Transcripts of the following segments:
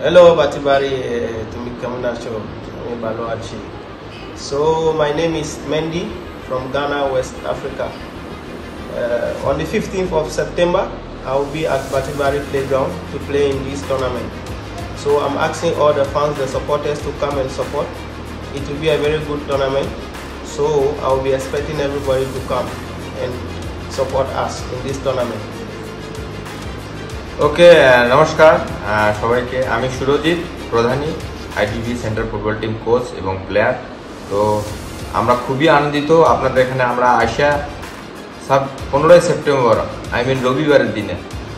Hello Batibari, তুমি কেমন আছো? আমি ভালো আছি। So my name is Mendy from Ghana, West Africa. On the 15th of September, I will be at Batibari Playground to play in this tournament. So I'm asking all the fans, the supporters to come and support. It will be a very good tournament. So I will be expecting everybody to come and support us in this tournament. ওকে, নমস্কার সবাইকে। আমি Surajit Pradhani, ITV centre football team coach এবং player. তো আমরা খুবই আনন্দিত আপনাদের এখানে আমরা আসা 15ই সেপ্টেম্বর রবিবারের দিনে।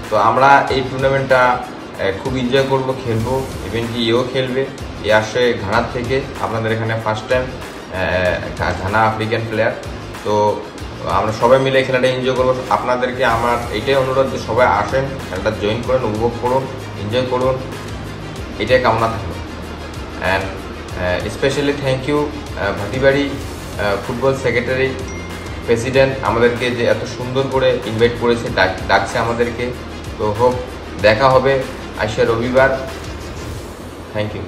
তো আমরা এই টুর্নামেন্টটা খুব এনজয় করব, খেলবো। ইভেন কি এও খেলবে, এ আসে ঘানার থেকে। আপনাদের এখানে first time Ghana African player. তো আমরা সবাই মিলে খেলাটা এনজয় করবো। আপনাদেরকে আমার এইটাই অনুরোধ যে সবাই আসেন, খেলাটা জয়েন করুন, উপভোগ করুন, এনজয় করুন, এটাই কামনা থাকবে। And specially thank you Bhatibari football secretary president আমাদেরকে যে এত সুন্দর করে ইনভাইট করেছে, ডাকছে আমাদেরকে। তো হোপ দেখা হবে আসছে রবিবার। Thank you.